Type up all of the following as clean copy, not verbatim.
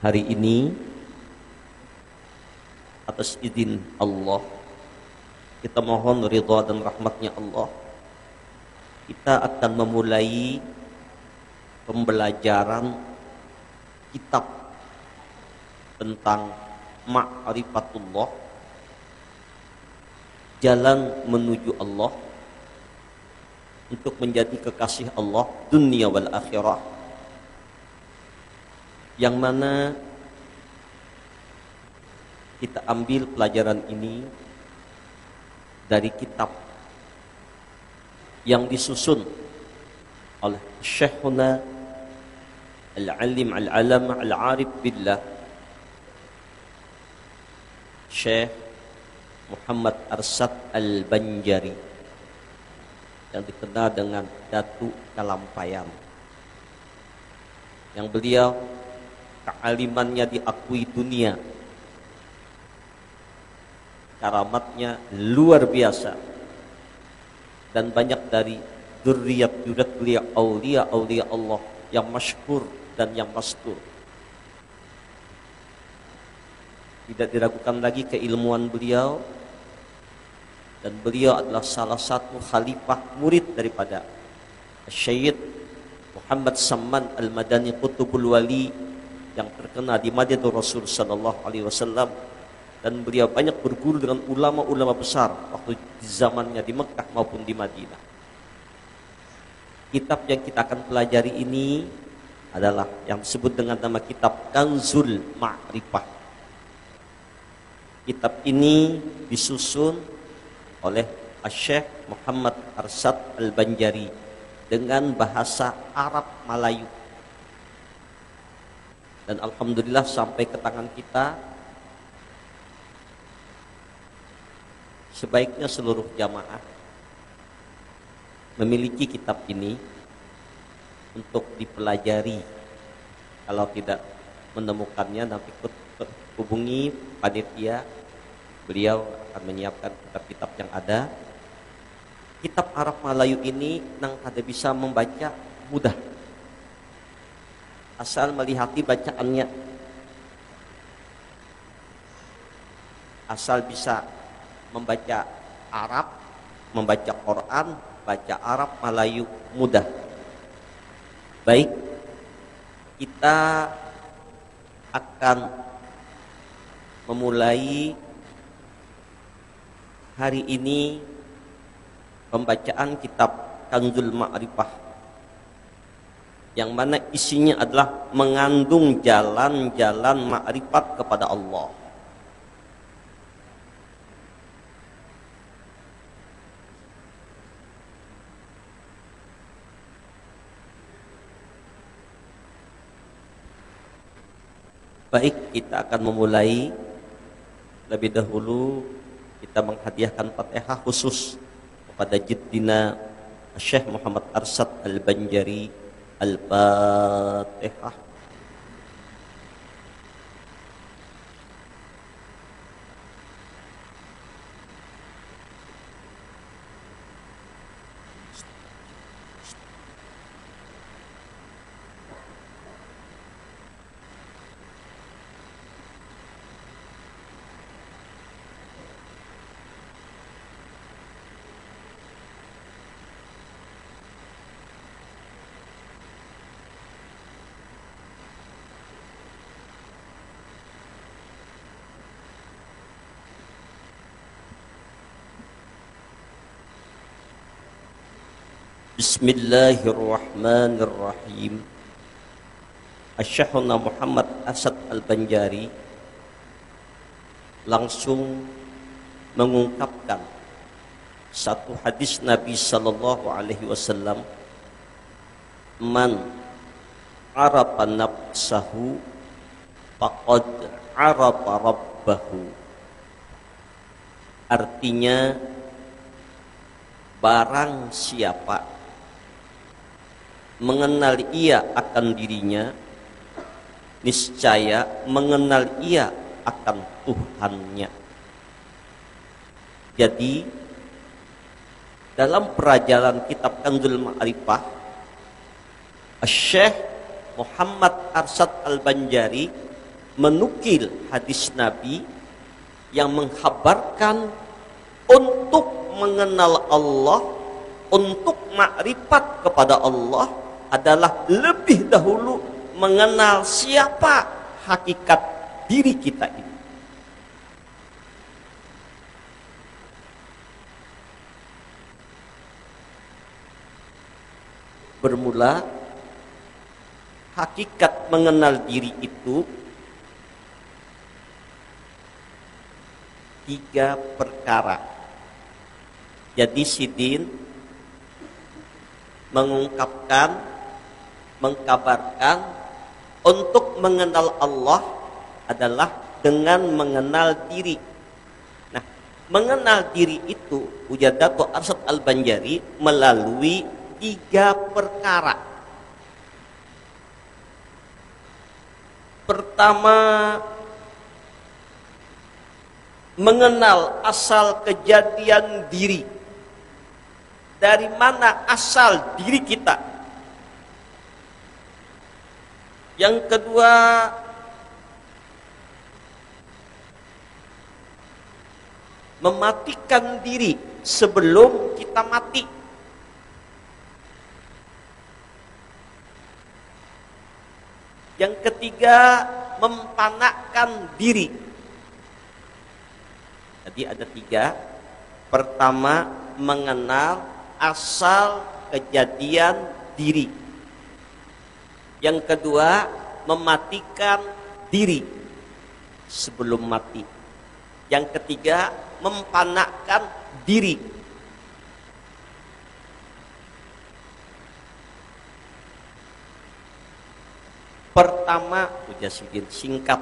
Hari ini atas izin Allah, kita mohon ridha dan rahmatnya Allah, kita akan memulai pembelajaran kitab tentang ma'rifatullah, jalan menuju Allah untuk menjadi kekasih Allah dunia wal akhirah, yang mana kita ambil pelajaran ini dari kitab yang disusun oleh Syekhuna Al-Alim Al-Alama Al-Arif Billah, Syekh Muhammad Arsad Al-Banjari, yang dikenal dengan Datu Kalampayan, yang beliau kealimannya diakui dunia, karamatnya luar biasa, dan banyak dari dzurriyyat beliau aulia Allah yang masyhur dan yang mastur. Tidak diragukan lagi keilmuan beliau, dan beliau adalah salah satu khalifah murid daripada Syekh Muhammad Samman Al-Madani Qutbul Wali yang terkenal di Madinatul Rasul sallallahu alaihi wasallam, dan beliau banyak berguru dengan ulama-ulama besar waktu di zamannya di Mekah maupun di Madinah. Kitab yang kita akan pelajari ini adalah yang disebut dengan nama kitab Kanzul Ma'rifah. Kitab ini disusun oleh Syekh Muhammad Arsad Al-Banjari dengan bahasa Arab Melayu. Dan alhamdulillah sampai ke tangan kita. Sebaiknya seluruh jamaah memiliki kitab ini untuk dipelajari. Kalau tidak menemukannya, nanti hubungi panitia, beliau akan menyiapkan kitab-kitab yang ada. Kitab Arab Melayu ini nang kada bisa membaca mudah, asal melihati bacaannya, asal bisa membaca Arab, membaca Quran, baca Arab Melayu mudah. Baik, kita akan memulai hari ini pembacaan kitab Kanzul Ma'rifah, yang mana isinya adalah mengandung jalan-jalan ma'rifat kepada Allah. Baik, kita akan memulai. Lebih dahulu kita menghadiahkan Fatihah khusus kepada Jiddina Syekh Muhammad Arsad Al-Banjari. Al-Fatihah. Bismillahirrahmanirrahim. Syekhuna Muhammad Arsad Al-Banjari langsung mengungkapkan satu hadis Nabi sallallahu alaihi wasallam, man arafa nafsahu faqad arafa rabbahu. Artinya, barang siapa mengenal ia akan dirinya, niscaya mengenal ia akan Tuhannya. Jadi dalam perajalan kitab Kanzul Ma'rifah, Syekh Muhammad Arsad Al-Banjari menukil hadis Nabi yang mengkhabarkan untuk mengenal Allah, untuk makrifat kepada Allah adalah lebih dahulu mengenal siapa hakikat diri kita ini. Bermula hakikat mengenal diri itu 3 perkara. Jadi Sidin mengungkapkan, mengkabarkan untuk mengenal Allah adalah dengan mengenal diri. Nah, mengenal diri itu ujar Dato' Arsyad Al-Banjari melalui 3 perkara. Pertama, mengenal asal kejadian diri. Dari mana asal diri kita? Yang kedua, mematikan diri sebelum kita mati. Yang ketiga, mempanakkan diri. Jadi ada 3. Pertama, mengenal asal kejadian diri. Yang kedua, mematikan diri sebelum mati. Yang ketiga, mempanakkan diri. Pertama, Mujasidin singkat.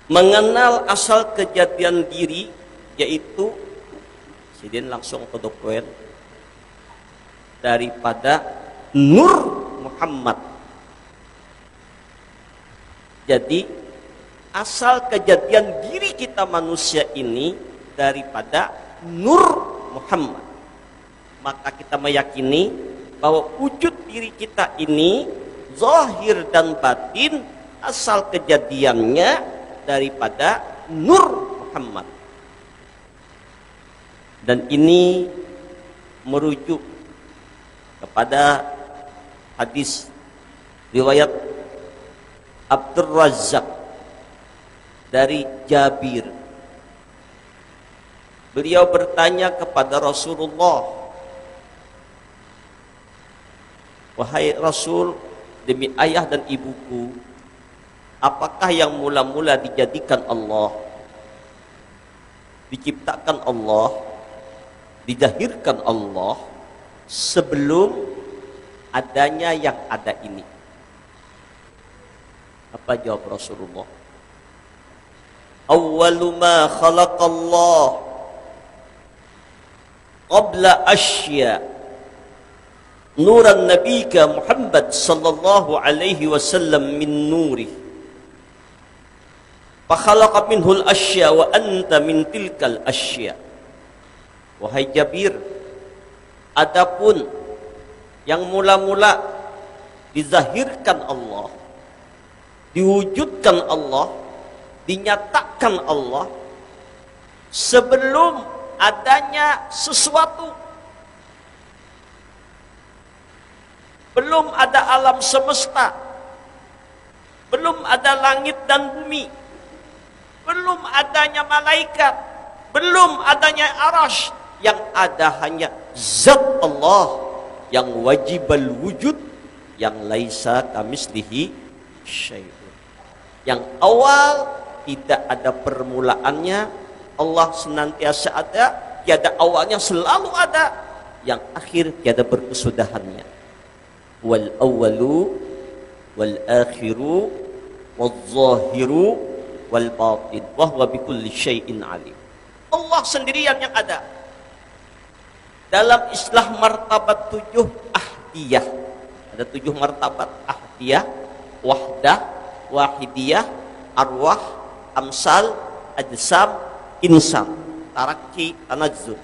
Mengenal asal kejadian diri, yaitu Sidin langsung ke dokumen daripada Nur Muhammad. Jadi asal kejadian diri kita manusia ini daripada Nur Muhammad. Maka kita meyakini bahwa wujud diri kita ini zahir dan batin asal kejadiannya daripada Nur Muhammad. Dan ini merujuk kepada hadis riwayat Abdur Razzaq dari Jabir. Beliau bertanya kepada Rasulullah, "Wahai Rasul, demi ayah dan ibuku, apakah yang mula-mula dijadikan Allah, diciptakan Allah, didahirkan Allah sebelum adanya yang ada ini?" Apa jawab Rasulullah? "Awwalu ma khalaqallah qabla asya nuran nabika Muhammad sallallahu alaihi wasallam min nurih fa khalaqa minhul asya wa anta min tilkal asya." Wahai Jabir, adapun yang mula-mula dizahirkan Allah, diwujudkan Allah, dinyatakan Allah sebelum adanya sesuatu. Belum ada alam semesta, belum ada langit dan bumi, belum adanya malaikat, belum adanya arasy. Yang ada hanya zat Allah yang wajibal wujud, yang laisa kamislihi syai'un. Yang awal tidak ada permulaannya, Allah senantiasa ada, tiada awalnya, selalu ada. Yang akhir tiada berkesudahannya. Wal awwalu wal akhiru wal zahiru wal batin wa huwa bikulli syai'in alim. Allah sendirian yang ada. Dalam istilah martabat 7 ahdiyah, ada 7 martabat: ahdiyah, wahdah, wahidiyah, arwah, amsal, ajsam, insan, tarakki, tanazzul.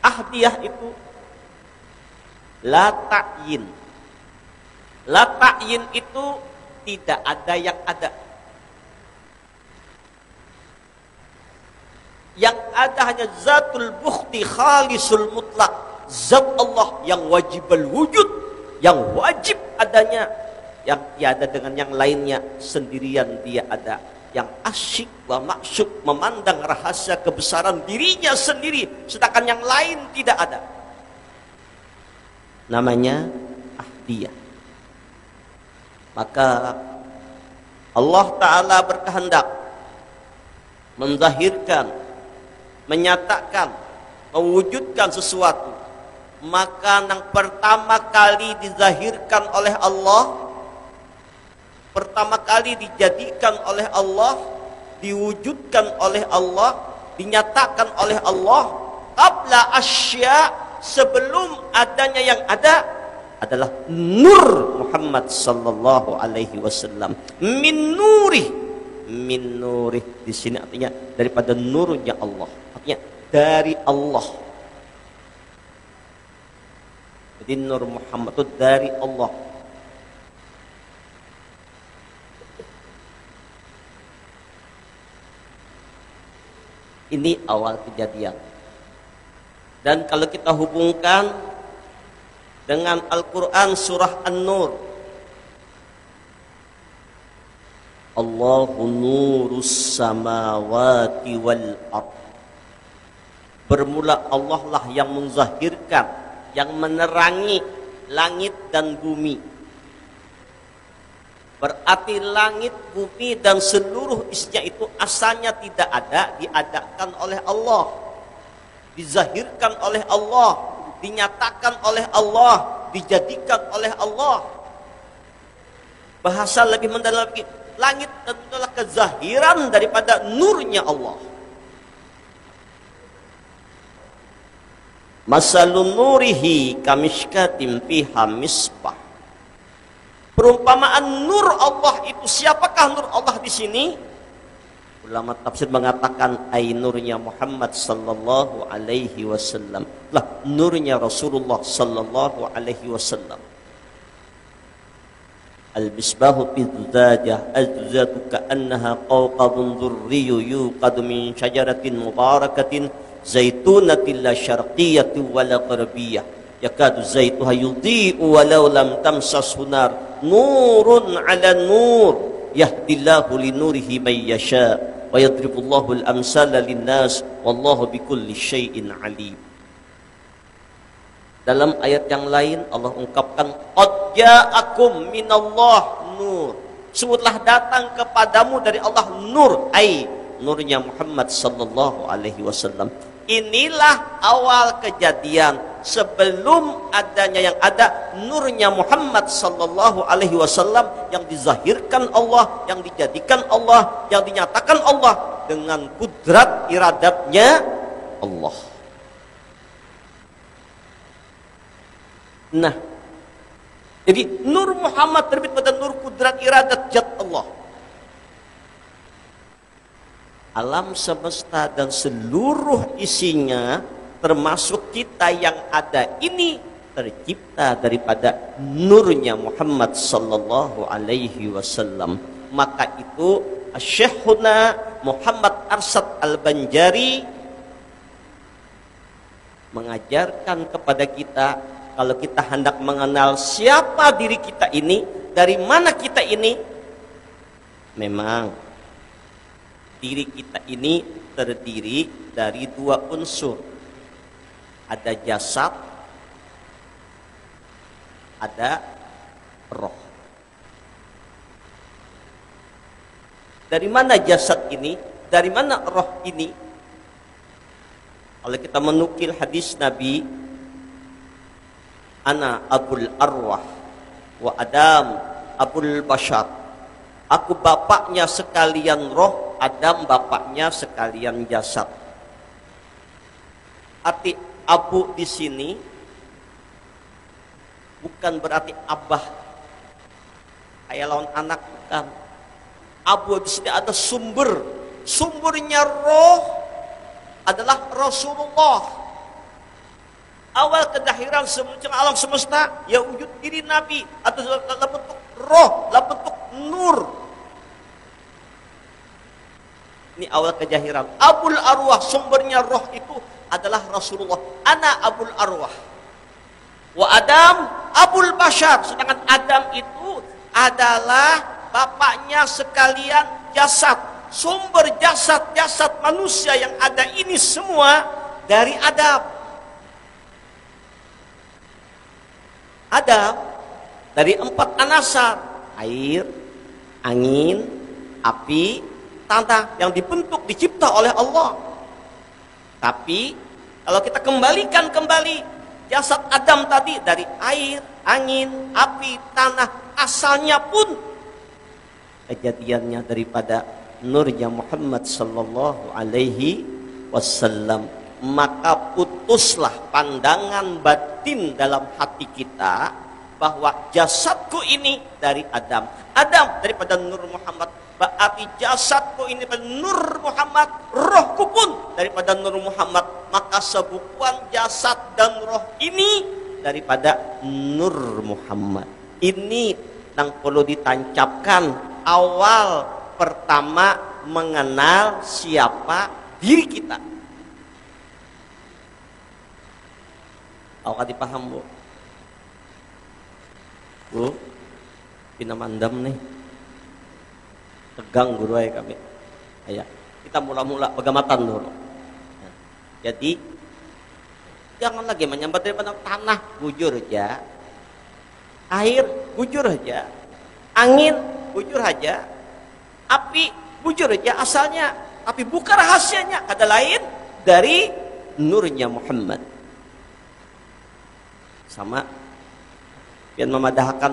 Ahdiyah itu la ta'yin, La ta'yin itu tidak ada yang ada. Yang ada hanya zatul bukhti khalisul mutlak. Zat Allah yang wajibul wujud, yang wajib adanya, yang tiada dengan yang lainnya, sendirian dia ada. Yang asyik wa maksud, memandang rahasia kebesaran dirinya sendiri, sedangkan yang lain tidak ada. Namanya ahdiyah. Maka Allah Ta'ala berkehendak menzahirkan, menyatakan, mewujudkan sesuatu. Maka yang pertama kali dizahirkan oleh Allah, pertama kali dijadikan oleh Allah, diwujudkan oleh Allah, dinyatakan oleh Allah, qabla asya, sebelum adanya yang ada, adalah nur Muhammad sallallahu alaihi wasallam. Min nurih, min nurih di sini artinya daripada nurnya Allah, artinya dari Allah. Jadi nur Muhammad itu dari Allah. Ini awal kejadian. Dan kalau kita hubungkan dengan Al-Quran surah An-Nur, Allahu nurus samawati wal ard. Bermula Allah lah yang menzahirkan, yang menerangi langit dan bumi. Berarti langit, bumi dan seluruh isinya itu asalnya tidak ada, diadakan oleh Allah, dizahirkan oleh Allah, dinyatakan oleh Allah, dijadikan oleh Allah. Bahasa lebih mendalam lagi, langit adalah kezahiran daripada nurnya Allah. Masalun nurihi kamishkatin fiha misbah. Perumpamaan nur Allah itu, siapakah nur Allah di sini? Ulama tafsir mengatakan nurnya Muhammad sallallahu alaihi wasallam. Lah, nurnya Rasulullah sallallahu alaihi wasallam. Al-misbahu fi dzujajah, az-zujatu ka'annaha qawqadun dhurriyyu yuqadu min syajaratin mubarakatin zaitunatin la syarqiyyati wa la gharbiyah. Yakadu zaituha yudhi'u walau lam tamsashu nar, nurun 'ala nur, yahdillahu linurihi may yasha wa yadribullahu al-amsala lin-nas wallahu bikulli syai'in 'alim. Dalam ayat yang lain Allah ungkapkan qad ja'akum minallah nur, sungguhlah datang kepadamu dari Allah nur, nurnya Muhammad sallallahu alaihi wasallam. Inilah awal kejadian, sebelum adanya yang ada, nurnya Muhammad sallallahu alaihi wasallam yang dizahirkan Allah, yang dijadikan Allah, yang dinyatakan Allah dengan kudrat iradatnya Allah. Nah, jadi nur Muhammad terbit pada nur kudrat iradat zat Allah. Alam semesta dan seluruh isinya, termasuk kita yang ada ini, tercipta daripada nurnya Muhammad sallallahu alaihi wasallam. Maka itu Syekhuna Muhammad Arsyad Al-Banjari mengajarkan kepada kita, kalau kita hendak mengenal siapa diri kita ini, dari mana kita ini, memang diri kita ini terdiri dari dua unsur. Ada jasad, ada roh. Dari mana jasad ini? Dari mana roh ini? Kalau kita menukil hadis Nabi, ana abul arwah wa Adam abul bashar. Aku bapaknya sekalian roh, Adam bapaknya sekalian jasad. Arti abu di sini bukan berarti abah, kayak lawan anak, bukan. Abu di sini ada sumber. Sumbernya roh adalah Rasulullah. Awal kedahiran semuanya alam semesta, ya wujud diri Nabi atau dalam bentuk roh, dalam bentuk nur. Ini awal kejahiran. Abul arwah, sumbernya roh itu adalah Rasulullah. Ana abul arwah. Wa Adam abul bashar. Sedangkan Adam itu adalah bapaknya sekalian jasad. Sumber jasad-jasad manusia yang ada ini semua dari Adam. Adam dari 4 anasar, air, angin, api, tanah yang dibentuk, dicipta oleh Allah. Tapi kalau kita kembalikan kembali jasad Adam tadi dari air, angin, api, tanah, asalnya pun kejadiannya daripada nurnya Muhammad sallallahu alaihi wasallam. Maka putuslah pandangan batin dalam hati kita bahwa jasadku ini dari Adam. Adam daripada Nur Muhammad. Berarti jasadku ini dari Nur Muhammad. Rohku pun daripada Nur Muhammad. Maka sebukuan jasad dan roh ini daripada Nur Muhammad. Ini yang perlu ditancapkan awal pertama mengenal siapa diri kita. Awak dipaham, Bu? Bu, pina mandam nih. Tegang guru ay kami. Ayah, kita mula-mula pegamatan dulu. Nah, jadi jangan lagi menyambat daripada tanah, bujur aja. Air, bujur aja. Angin, bujur aja. Api, bujur aja asalnya. Tapi bukan rahasianya. Ada lain dari nurnya Muhammad. Sama yang memadahkan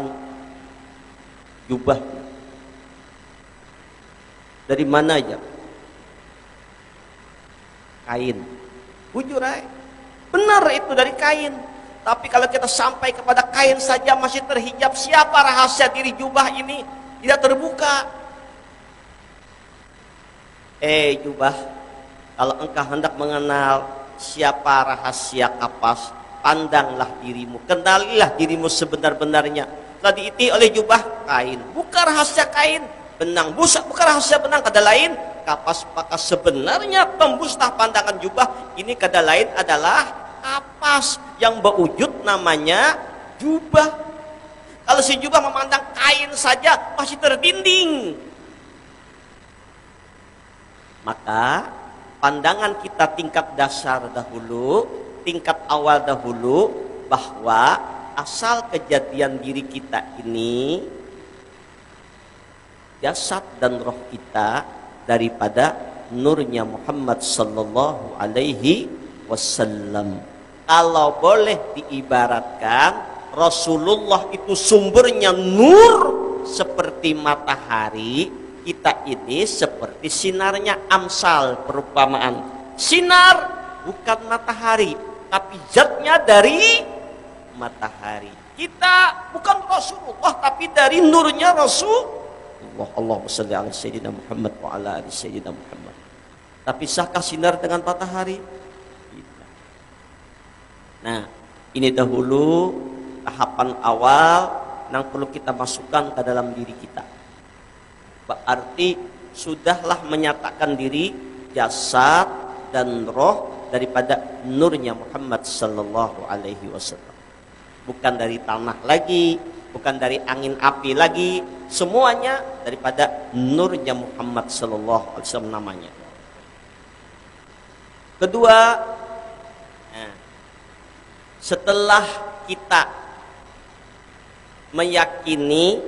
jubah dari mana aja, kain, bujur ay. Benar itu dari kain. Tapi kalau kita sampai kepada kain saja masih terhijab, siapa rahasia diri jubah ini tidak terbuka. Jubah, kalau engkau hendak mengenal siapa rahasia kapas, pandanglah dirimu, kenalilah dirimu sebenar-benarnya. Telah diiti oleh jubah kain, bukan rahasia kain. Benang busak, bukan rahasia benang. Kada lain kapas, maka sebenarnya pembustah pandangan jubah ini kada lain adalah kapas yang berwujud namanya jubah. Kalau si jubah memandang kain saja masih terdinding, maka pandangan kita tingkat dasar dahulu, tingkat awal dahulu, bahwa asal kejadian diri kita ini, jasad dan roh kita daripada nurnya Muhammad sallallahu alaihi wasallam. Kalau boleh diibaratkan, Rasulullah itu sumbernya nur seperti matahari, kita ini seperti sinarnya. Amsal perumpamaan, sinar bukan matahari, tapi zatnya dari matahari. Kita bukan Rasulullah, tapi dari nurnya Rasulullah. Allahumma shalli ala sayyidina Muhammad wa ala ali sayyidina Muhammad. Tapi sahkah sinar dengan matahari? Tidak. Nah, ini dahulu tahapan awal yang perlu kita masukkan ke dalam diri kita. Berarti sudahlah menyatakan diri jasad dan roh daripada nurnya Muhammad sallallahu alaihi wasallam. Bukan dari tanah lagi, bukan dari angin api lagi, semuanya daripada nurnya Muhammad sallallahu alaihi wasallam namanya. Kedua, setelah kita meyakini,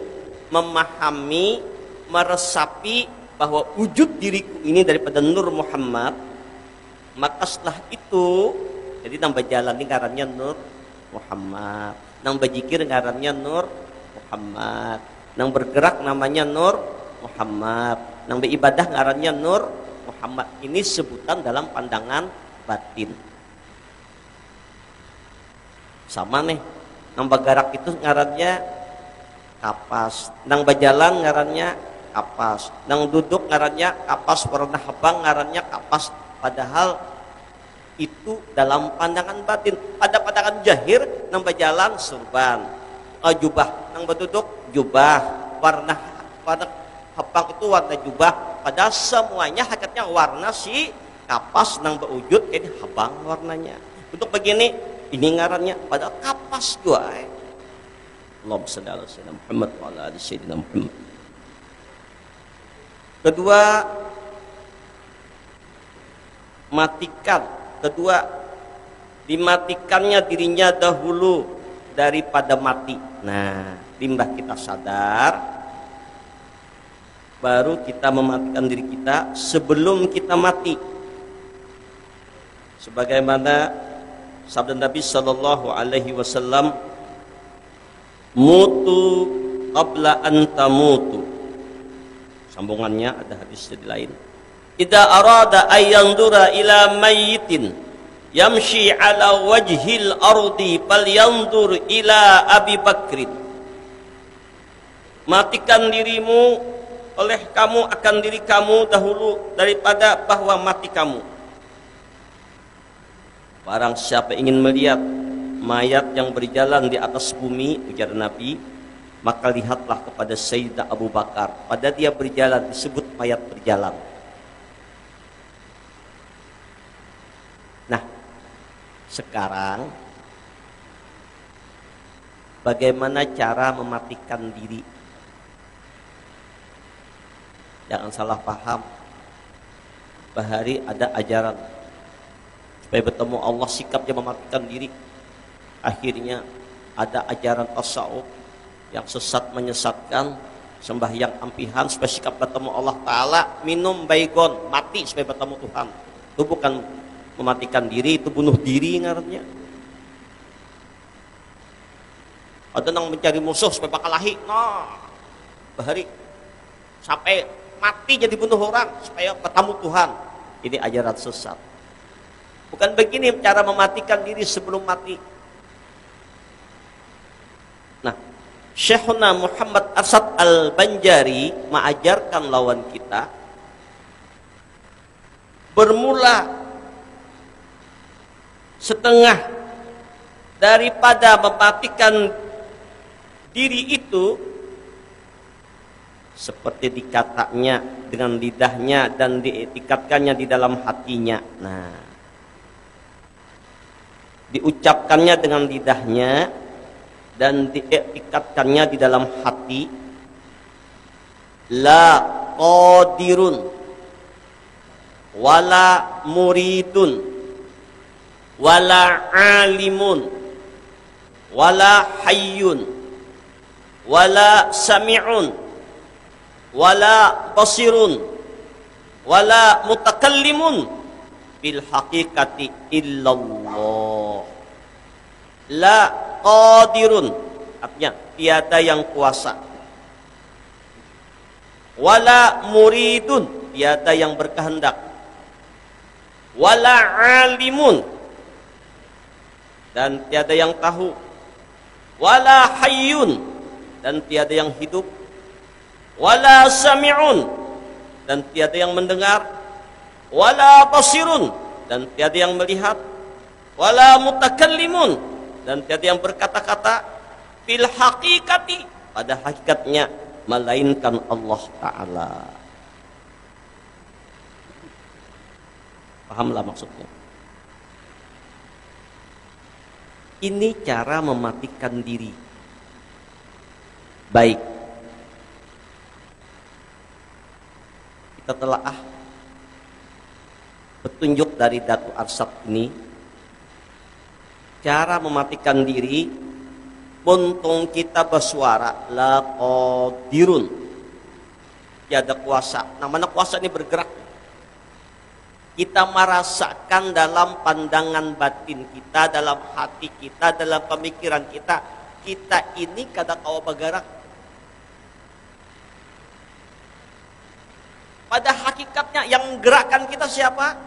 memahami, meresapi bahwa wujud diriku ini daripada Nur Muhammad, maka setelah itu, jadi nambah jalan ini ngarannya Nur Muhammad, nang berzikir ngarannya Nur Muhammad, nang bergerak namanya Nur Muhammad, nang beribadah ngarannya Nur Muhammad. Ini sebutan dalam pandangan batin. Sama nih, nang bergerak itu ngarannya kapas, nang berjalan ngarannya kapas, nang duduk ngarannya kapas, warna habang ngarannya kapas. Padahal Itu dalam pandangan batin. Pada pandangan jahir nang berjalan surban, jubah nang berduduk jubah, warna hapang itu warna jubah. Pada semuanya hakikatnya warna si kapas nang berwujud ini habang warnanya. Untuk begini ini ngarannya pada kapas juga. Allahumma shalli ala sayyidina Muhammad wa ala ali sayyidina Muhammad. Kedua, matikan. Kedua, dimatikannya dirinya dahulu daripada mati. Nah, limbah kita sadar, baru kita mematikan diri kita sebelum kita mati. Sebagaimana sabda Nabi sallallahu alaihi wasallam, mutu qabla an tamutu. Sambungannya ada hadis di lain. Idza arada ayyandura ila mayyitin yamshi ala wajhil ardi falyanzur ila Abi Bakrin. Matikan dirimu oleh kamu akan diri kamu dahulu daripada bahwa mati kamu. Barang siapa ingin melihat mayat yang berjalan di atas bumi, ujar Nabi, maka lihatlah kepada Sayyidina Abu Bakar. Pada dia berjalan disebut mayat berjalan. Nah, sekarang bagaimana cara mematikan diri? Jangan salah paham. Bahari ada ajaran supaya bertemu Allah sikapnya mematikan diri. Akhirnya ada ajaran tasawuf yang sesat menyesatkan, sembahyang ampihan supaya sikap bertemu Allah Ta'ala, minum baygon, mati supaya bertemu Tuhan. Itu bukan mematikan diri, itu bunuh diri ngarannya. Ada yang mencari musuh supaya bakal lahi, nah bahari sampai mati jadi bunuh orang supaya bertemu Tuhan. Ini ajaran sesat. Bukan begini cara mematikan diri sebelum mati. Nah, Syekhuna Muhammad Asad Al-Banjari mengajarkan lawan kita bermula setengah daripada mematikan diri itu seperti dikatanya dengan lidahnya dan diikatkannya di dalam hatinya. Nah, diucapkannya dengan lidahnya dan diikatkannya di dalam hati. La qadirun wala muridun wala alimun wala hayyun wala sami'un wala basirun wala mutakallimun bil haqiqati illallah. La qadirun artinya tiada yang kuasa, wala muridun tiada yang berkehendak, wala alimun dan tiada yang tahu, wala hayyun dan tiada yang hidup, wala sami'un dan tiada yang mendengar, wala basirun dan tiada yang melihat, wala mutakallimun dan tiada yang berkata-kata, fil haqiqati pada hakikatnya melainkan Allah Ta'ala. Pahamlah maksudnya. Ini cara mematikan diri. Baik, kita telaah petunjuk dari Datu Arsyad ini. Cara mematikan diri, puntung kita bersuara la qadirun, tiada kuasa. Nah, mana kuasa ini bergerak? Kita merasakan dalam pandangan batin kita, dalam hati kita, dalam pemikiran kita, kita ini kada kawa bergerak. Pada hakikatnya yang menggerakkan kita siapa?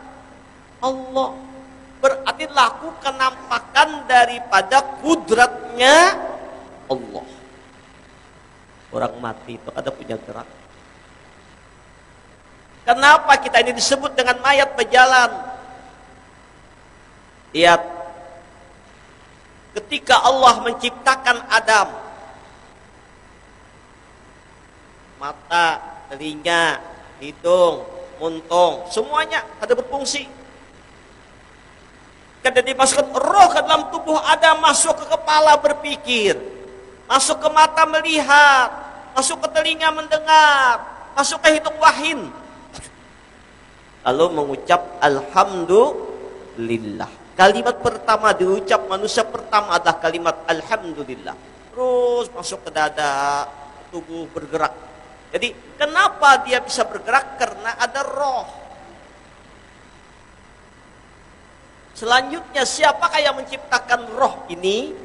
Allah. Berarti laku kenampakan daripada kudratnya Allah. Orang mati itu ada punya gerak. Kenapa kita ini disebut dengan mayat berjalan? Lihat, ketika Allah menciptakan Adam, mata, telinga, hidung, muntung, semuanya ada berfungsi. Ketika dimasukkan roh ke dalam tubuh Adam, masuk ke kepala berpikir, masuk ke mata melihat, masuk ke telinga mendengar, masuk ke hidung wahin. Lalu mengucap alhamdulillah. Kalimat pertama diucap manusia pertama adalah kalimat alhamdulillah. Terus masuk ke dada, tubuh bergerak. Jadi kenapa dia bisa bergerak? Karena ada roh. Selanjutnya, siapakah yang menciptakan roh ini?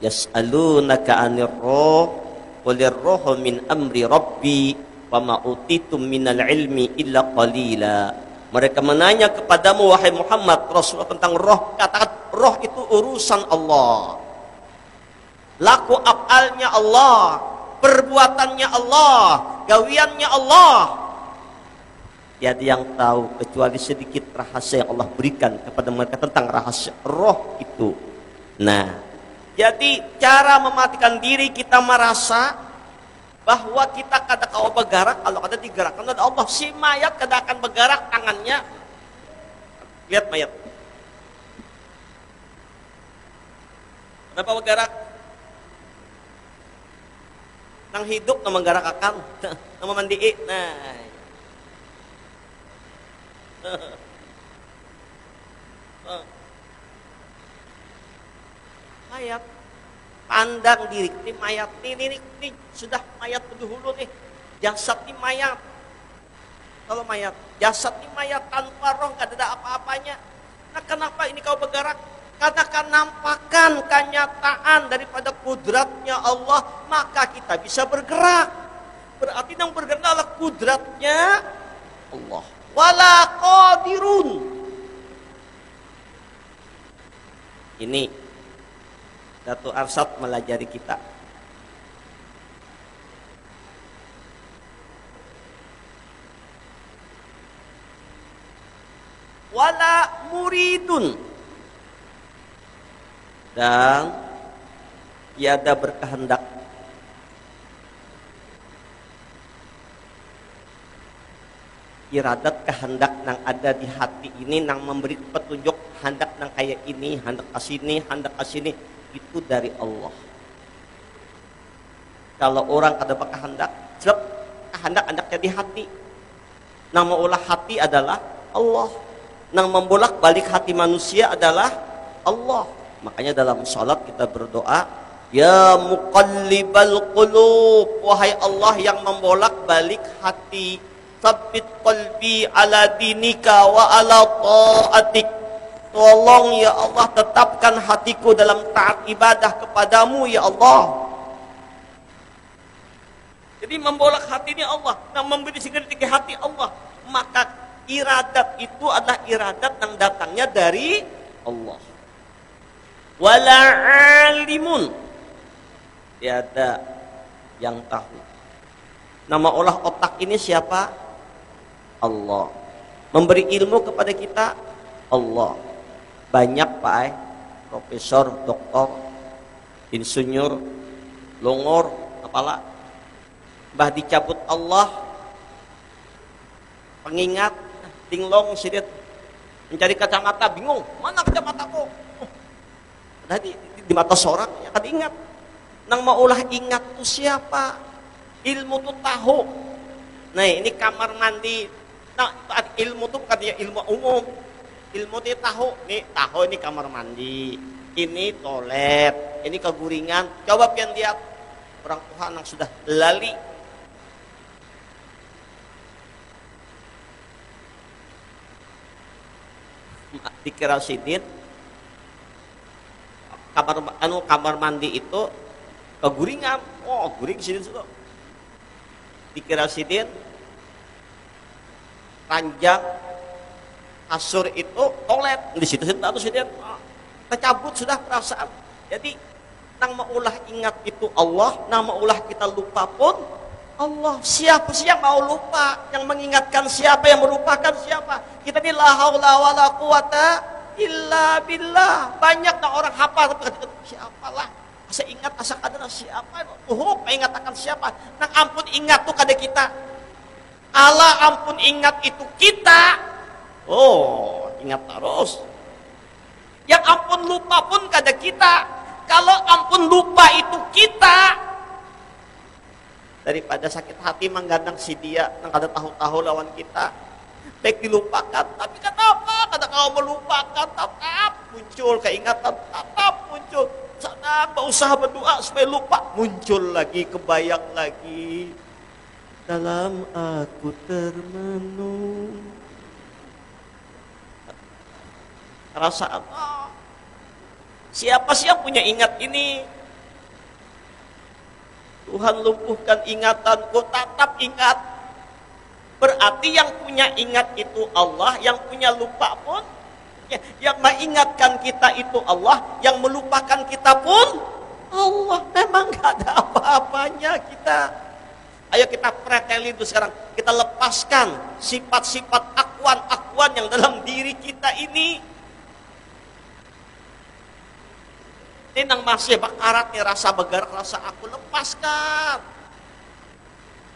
Yas'alunaka 'anir roh, qulir rohu min amri rabbi wa ma utitum minal ilmi illa qalila. Mereka menanya kepadamu wahai Muhammad Rasulullah tentang roh. Katakan roh itu urusan Allah. Laku af'alnya Allah, perbuatannya Allah, gawiannya Allah. Tiada yang tahu kecuali sedikit rahasia yang Allah berikan kepada mereka tentang rahasia roh itu. Nah, jadi cara mematikan diri kita merasa bahwa kita kada kau bergerak, kalau kada digerakkan oleh Allah. Si mayat kada akan bergerak tangannya. Lihat mayat. Kenapa bergerak? Nang hidup nang menggerak akan, nang mandiin. Nah. Mayat pandang diri ini mayat ini sudah mayat berdahulu nih, jasad ini mayat. Kalau mayat jasad ini mayat tanpa roh, gak ada apa-apanya. Nah, kenapa ini kau bergerak? Karena kan nampakkan kenyataan daripada kudratnya Allah, maka kita bisa bergerak. Berarti yang bergerak adalah kudratnya Allah. Wala qadirun. Ini Datuk Arsyad melajari kita. Wala muridun. Dan tiada berkehendak. Iradat kehendak yang ada di hati ini yang memberi petunjuk hendak yang kayak ini, hendak asini, hendak asini, itu dari Allah. Kalau orang ada kehendak, sebab kehendak di hati. Nama olah hati adalah Allah. Yang membolak balik hati manusia adalah Allah. Makanya dalam salat kita berdoa, ya muqallibal qulub, wahai Allah yang membolak balik hati, sabbit qalbi ala dinika wa ala ta'atik. Tolong ya Allah tetapkan hatiku dalam taat ibadah kepadamu ya Allah. Jadi membolak hati ini Allah, yang memberi segala hati Allah. Maka iradat itu adalah iradat yang datangnya dari Allah. Wala alimun, tiada yang tahu. Nama olah otak ini siapa? Allah. Memberi ilmu kepada kita Allah. Banyak Pak profesor, doktor, insinyur, longor, apalah, bah dicabut Allah, pengingat, tinglong sidit, mencari kacamata, bingung, mana kacamataku? Nah, di mata seorang ya kan ingat. Nang maulah ingat tuh siapa? Ilmu tuh tahu. Nah, ini kamar mandi. Nah, ilmu tuh bukan ya ilmu umum. Ilmu dia tahu, nih tahu ini kamar mandi, ini toilet, ini keguringan. Coba pian lihat orang Tuhan yang sudah lali. Dikira sidin, kamar mandi itu keguringan. Oh, guring sidin sudah. Dikira sidin, ranjang kasur itu toilet, di situ sidin tercabut sudah perasaan. Jadi nang maulah ingat itu Allah, nang maulah kita lupa pun Allah. Siapa sih yang mau lupa? Yang mengingatkan siapa, yang melupakan siapa? Kita ini la haula wala quwata illa billah. Banyak dah orang hafal tapi siapalah. Asa ingat asa kadana siapa? Ingat akan siapa? Nang ampun ingat tuh kada kita. Allah ampun ingat itu kita. Oh, ingat terus. Yang ampun lupa pun kada kita. Kalau ampun lupa itu kita, daripada sakit hati menggandang si dia yang kada tahu-tahu lawan kita, baik dilupakan. Tapi kenapa kada kau melupakan? Tetap muncul keingatan, tetap muncul. Sadar berusaha berdoa supaya lupa, muncul lagi, kebayang lagi. Dalam aku termenung. Rasa apa? Siapa sih yang punya ingat ini? Tuhan lumpuhkan ingatanku, tetap ingat. Berarti yang punya ingat itu Allah, yang punya lupa pun, yang mengingatkan kita itu Allah, yang melupakan kita pun Allah. Memang gak ada apa-apanya kita. Ayo kita preteli itu sekarang. Kita lepaskan sifat-sifat akuan-akuan yang dalam diri kita ini. Ini yang masih bakarat nih, rasa bergerak, rasa aku, lepaskan.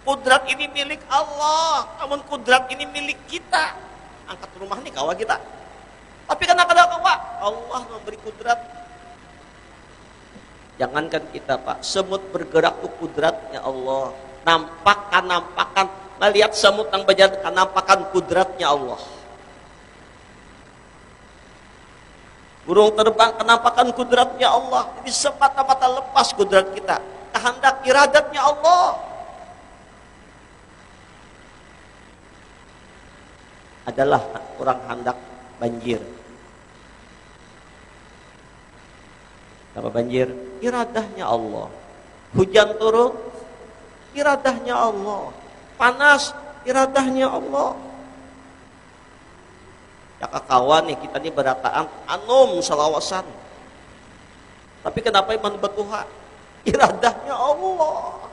Kudrat ini milik Allah, namun kudrat ini milik kita. Angkat rumah nih kawan kita. Tapi kadang-kadang kawan, Allah memberi kudrat. Jangankan kita Pak, semut bergerak itu kudratnya Allah. Nampakan, melihat semut yang berjalan, nampakan kudratnya Allah. Burung terbang, kenampakan kudratnya Allah. Jadi semata-mata lepas kudrat kita. Kehendak iradatnya Allah. Adalah orang hendak banjir. Apa banjir? Iradahnya Allah. Hujan turun, iradahnya Allah. Panas, iradahnya Allah. Ya kawan nih, kita nih berataan anum salawasan. Tapi kenapa iman bertuhan? Iradahnya Allah.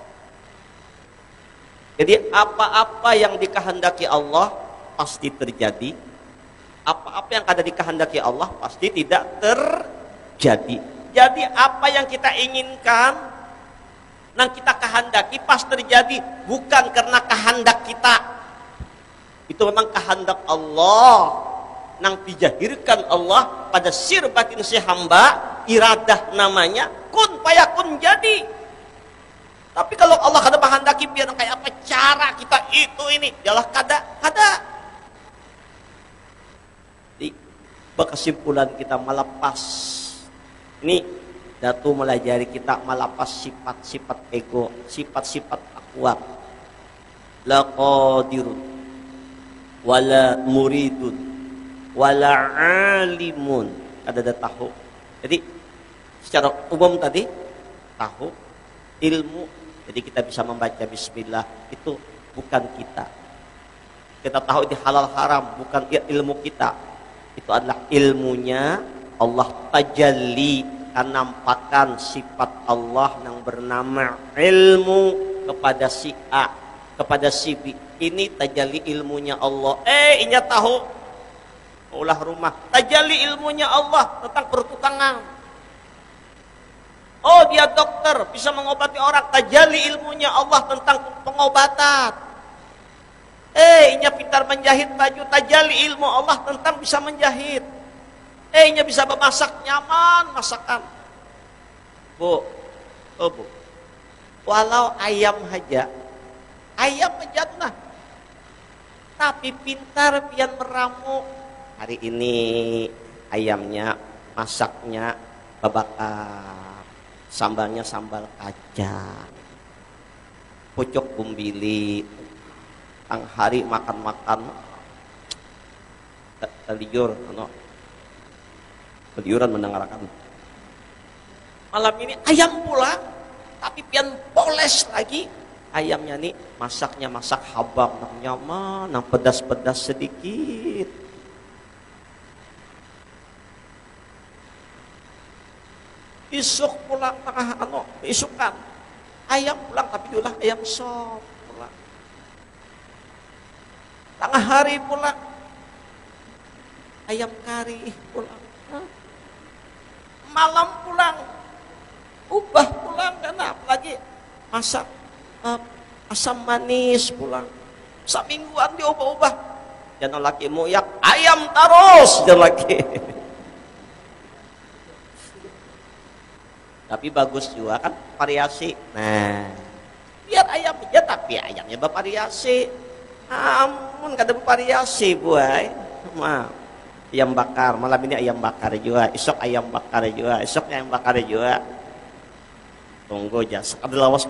Jadi apa-apa yang dikehendaki Allah pasti terjadi. Apa-apa yang ada dikehendaki Allah pasti tidak terjadi. Jadi apa yang kita inginkan, yang kita kehendaki pasti terjadi, bukan karena kehendak kita. Itu memang kehendak Allah. Nang dijahirkan Allah pada sir batin si hamba, iradah namanya, kun payakun jadi. Tapi kalau Allah kada menghendaki biar kayak apa cara kita itu ini, jalah kada. Di kesimpulan kita melepas. Ini Datu melajari kita melepas sifat-sifat ego, sifat-sifat akuat. La qadirun wala muridun wala alimun, ada tahu. Jadi secara umum tadi tahu ilmu, jadi kita bisa membaca bismillah, itu bukan kita. Kita tahu di halal haram, bukan ilmu kita. Itu adalah ilmunya Allah tajalli, menampakkan sifat Allah yang bernama ilmu kepada si A, kepada si B. Ini tajalli ilmunya Allah. Inya tahu ulah rumah, tajalli ilmunya Allah tentang pertukangan. Oh, dia dokter, bisa mengobati orang, tajalli ilmunya Allah tentang pengobatan. Inya pintar menjahit baju, tajalli ilmu Allah tentang bisa menjahit. Inya bisa memasak nyaman masakan. Bu, walau ayam aja tuh nah, tapi pintar pian meramu. Hari ini ayamnya masaknya babakar, sambalnya sambal kacang, pucuk bumbili. Tang hari makan-makan teliur, teliuran mendengarkan. Malam ini ayam pula, tapi pian poles lagi. Ayamnya nih masaknya masak habang, nyaman, pedas-pedas sedikit. Isuk pulang tengah isukan ayam pulang, tapi diulah ayam sop pulang. Tengah hari pulang ayam kari pulang. Malam pulang, ubah pulang, karena apalagi masak asam manis pulang. Semingguan diubah-ubah. Jangan lagi moyak ayam terus, jangan lagi. Tapi bagus juga kan variasi. Nah, biar ayam aja tapi ayamnya bervariasi. Amun kada bervariasi buai. Ayam bakar, malam ini ayam bakar juga, esok ayam bakar juga, esoknya ayam bakar juga. Tunggu aja,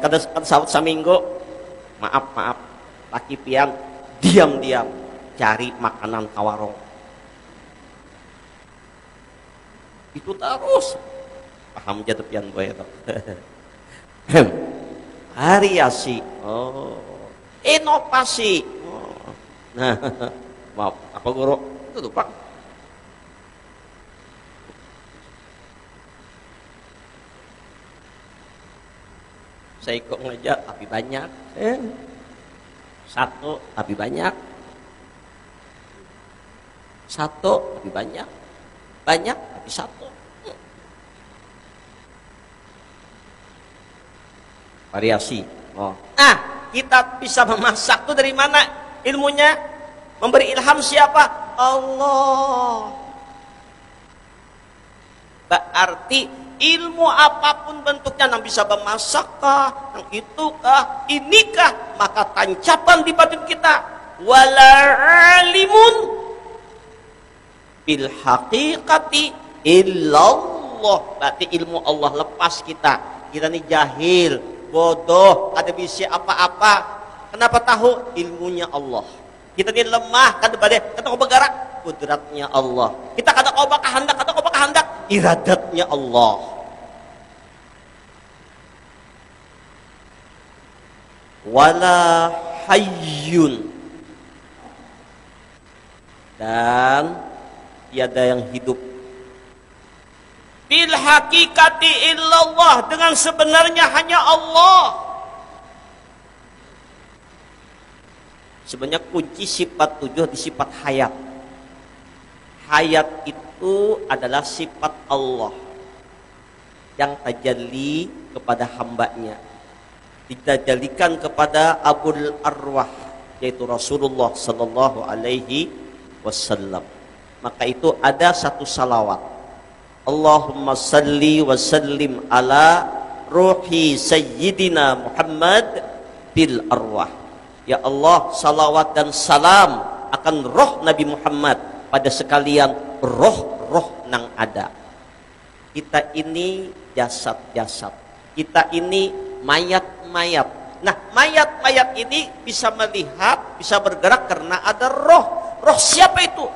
kada sahut seminggu. Maaf, laki pian diam-diam cari makanan ke warung. Itu terus. Paham jatuh pian gue itu. Variasi. Inovasi. Nah, maaf, apa guru? Itu tuh, Pak. Saya ikut ngajar tapi banyak. Satu tapi banyak. Satu tapi banyak. Banyak tapi satu. Variasi. Kita bisa memasak tuh dari mana ilmunya? Memberi ilham siapa? Allah. Berarti ilmu apapun bentuknya, yang bisa memasakkah, yang itukah, inikah, maka tancapan di batin kita. Wala alimun bil haqiqati illallah. Berarti ilmu Allah lepas kita. Kita ini jahil, bodoh, ada bisa apa-apa. Kenapa tahu? Ilmunya Allah. Kita ini lemah, kada kau bergerak, kudratnya Allah. Kita kada kau kehendak, iradatnya Allah. Wala hayyun, dan tiada yang hidup bil hakikati illallah, dengan sebenarnya hanya Allah. Sebenarnya kunci sifat 7 di sifat hayat. Hayat itu adalah sifat Allah yang tajalli kepada hambanya, ditajalikan kepada Abul Arwah, yaitu Rasulullah sallallahu alaihi wasallam. Maka itu ada satu salawat, Allahumma salli wa sallim ala ruhi sayyidina Muhammad bil arwah. Ya Allah, salawat dan salam akan roh Nabi Muhammad pada sekalian roh-roh nang ada. Kita ini jasad-jasad, kita ini mayat-mayat. Nah, mayat-mayat ini bisa melihat, bisa bergerak karena ada roh. Roh siapa itu?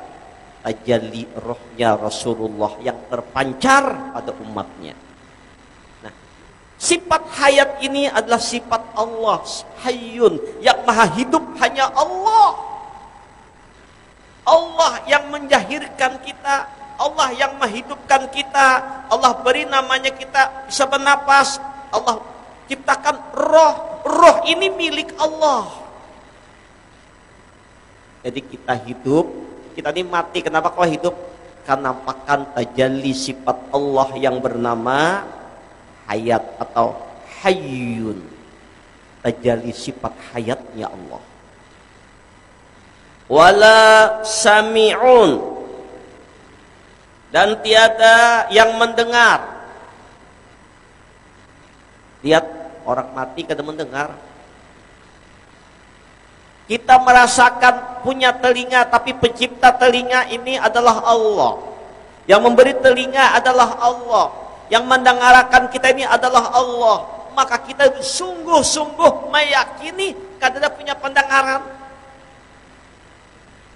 Tajalli rohnya Rasulullah yang terpancar pada umatnya. Nah, sifat hayat ini adalah sifat Allah, hayyun, yang maha hidup hanya Allah. Allah yang menjahirkan kita, Allah yang menghidupkan kita, Allah beri namanya kita bisa bernapas, Allah ciptakan roh. Roh ini milik Allah. Jadi kita hidup, kita ini mati. Kenapa kau hidup? Karena makan tajalli sifat Allah yang bernama hayat atau hayyun. Tajalli sifat hayatnya Allah. Wala sami'un, dan tiada yang mendengar. Lihat, orang mati kada mendengar. Kita merasakan punya telinga, tapi pencipta telinga ini adalah Allah. Yang memberi telinga adalah Allah. Yang mendengarkan kita ini adalah Allah. Maka kita sungguh-sungguh meyakini kada punya pendengaran.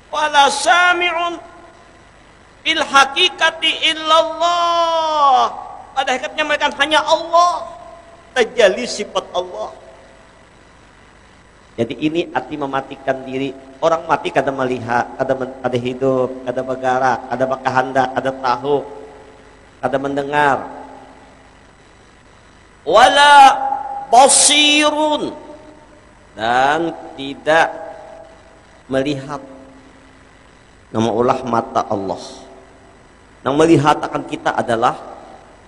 Wala sami'un bil haqiqati illallah. Pada hakikatnya mereka hanya Allah. Tajalli sifat Allah. Jadi ini arti mematikan diri. Orang mati kada melihat, kada hidup, kada bergerak, kada berkehendak, kada tahu, kada mendengar. Wala basirun, dan tidak melihat. Nama ulah mata Allah. Yang melihat akan kita adalah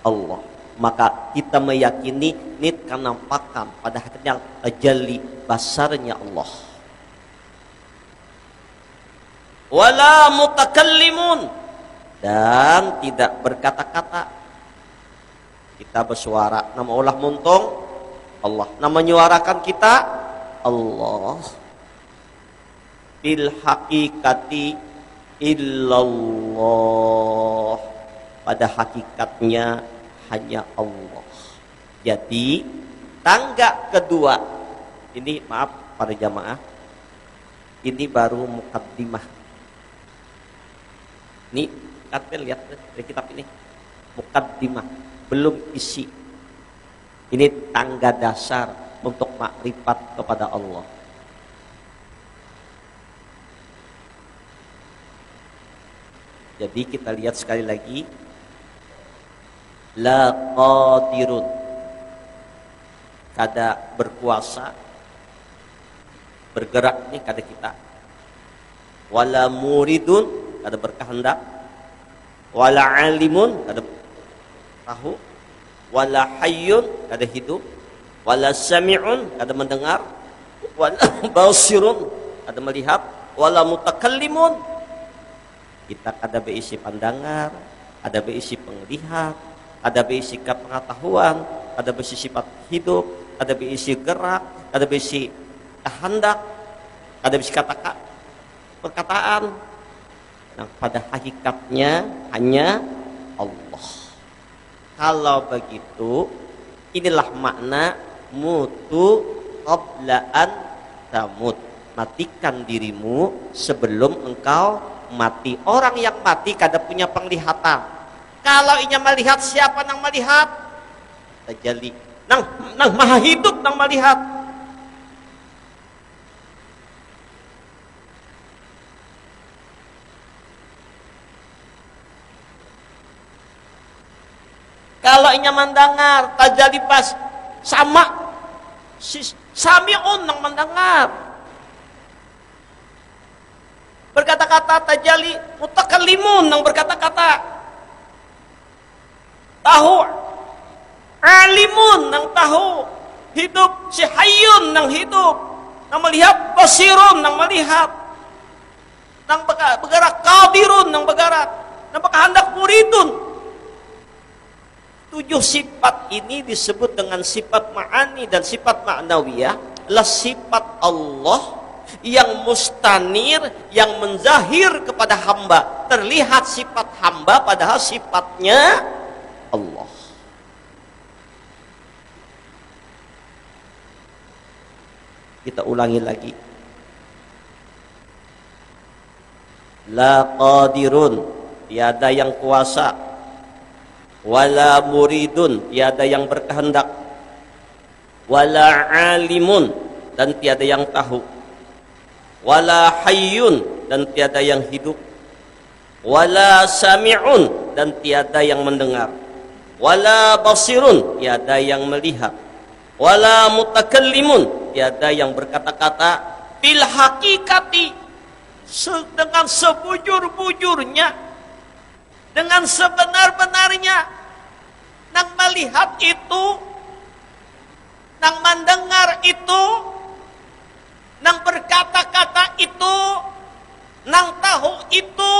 Allah. Maka kita meyakini nit kenampakan pada hakikatnya tajalli basarnya Allah. Wala mutakallimun, dan tidak berkata-kata. Kita bersuara, nama Allah muntung Allah, nama menyuarakan kita Allah. Bil haqiqati illallah, pada hakikatnya hanya Allah. Jadi tangga kedua ini, maaf para jamaah, ini baru mukaddimah. Ini kita lihat dari kitab ini, mukaddimah, belum isi. Ini tangga dasar untuk makrifat kepada Allah. Jadi kita lihat sekali lagi, la qadirun, kada berkuasa, bergerak nih kada kita. Wala muridun, kada berkehendak. Wala alimun, kada tahu. Wala hayyun, kada hidup. Wala sami'un, kada mendengar. Wala basirun, kada melihat. Wala mutakallimun, kita kada berisi pandangan, ada berisi penglihat, ada berisi pengetahuan, ada berisi sifat hidup, ada berisi gerak, ada berisi kehendak, ada berisi kata perkataan. Nah, pada hakikatnya hanya Allah. Kalau begitu, inilah makna mutu qabla an tamut. Matikan dirimu sebelum engkau mati. Orang yang mati kada punya penglihatan. Kalau inya melihat, siapa nang melihat? Tajalli. Nang maha hidup nang melihat. Kalau inya mendengar, tajalli pas sama sami'un nang mendengar. Berkata-kata tajalli, mutakallimun nang berkata-kata. Tahu, alimun nang tahu. Hidup, si hayyun nang hidup. Nang melihat, basirun nang melihat. Nang bergerak, qadirun nang bergerak. Nang berkehendak, muridun. 7 sifat ini disebut dengan sifat ma'ani dan sifat ma'nawiyah, adalah sifat Allah yang mustanir, yang menzahir kepada hamba. Terlihat sifat hamba padahal sifatnya Allah. Kita ulangi lagi. La qadirun, tiada yang kuasa. Wala muridun, tiada yang berkehendak. Wala alimun, dan tiada yang tahu. Wala hayyun, dan tiada yang hidup. Wala sami'un, dan tiada yang mendengar. Wala basirun, tiada yang melihat. Wala mutakallimun, tiada yang berkata-kata. Bil hakikati, dengan sebujur-bujurnya, dengan sebenar-benarnya, nang melihat itu, nang mendengar itu, nang berkata-kata itu, nang tahu itu,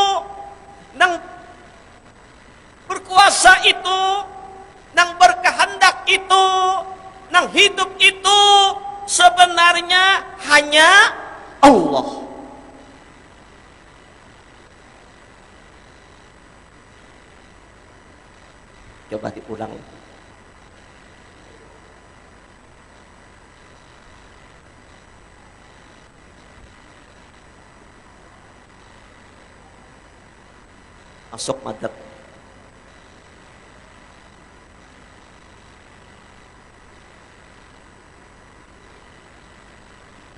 nang berkuasa itu, nang berkehendak itu, nang hidup itu, sebenarnya hanya Allah. Coba diulang. Masuk madad.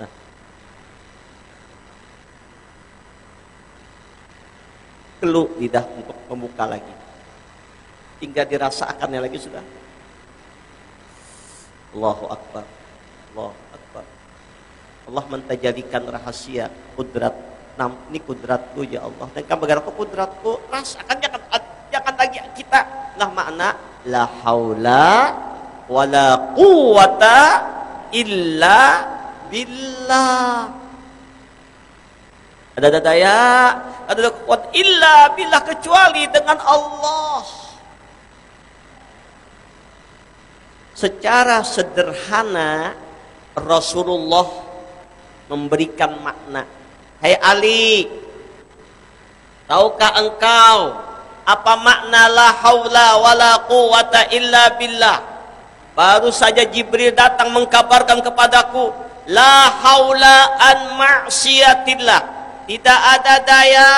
Nah. Keluh lidah untuk membuka lagi. Tinggal dirasakannya lagi sudah. Allahu Akbar, Allahu Akbar. Allah mentajalikan rahasia kudrat. Ini kudratku ya Allah. Dan kamu bergerak kudratku, rasakan bagi kita. Lah makna la haula wala quwata illa billah. Ada daya, ada kuat illa billah, kecuali dengan Allah. Secara sederhana Rasulullah memberikan makna. Hai Ali, tahukah engkau apa makna la haula wala quwata illa billah? Baru saja Jibril datang mengkabarkan kepadaku, la haula an ma'siyatillah. Tidak ada daya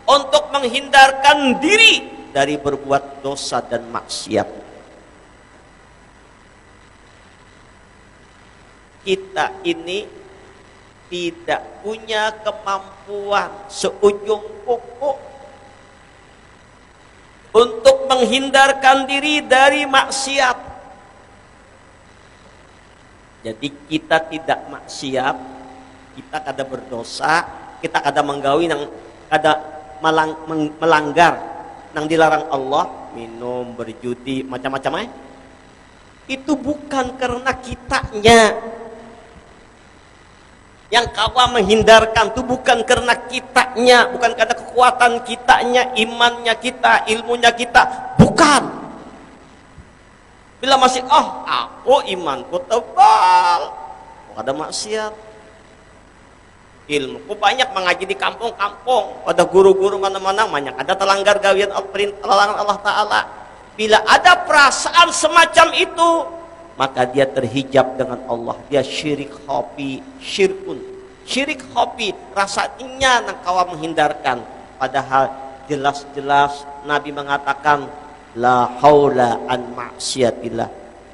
untuk menghindarkan diri dari berbuat dosa dan maksiat. Kita ini tidak punya kemampuan seujung kuku untuk menghindarkan diri dari maksiat. Jadi kita tidak maksiat, kita kada berdosa, kita kada menggawi nang kada melanggar nang dilarang Allah, minum, berjudi, macam-macam itu bukan karena kitanya. Yang kawa menghindarkan itu bukan karena kitanya, bukan karena kekuatan kitanya, imannya kita, ilmunya kita, bukan. Bila masih aku imanku tebal, ada maksiat. Ilmuku banyak mengaji di kampung-kampung, ada guru-guru mana-mana, banyak ada terlanggar gawian larangan Allah Ta'ala. Bila ada perasaan semacam itu, maka dia terhijab dengan Allah, dia syirik hobi, syirkun, syirik hobi, rasanya nang kawa menghindarkan. Padahal jelas-jelas Nabi mengatakan la haula an maksiatillah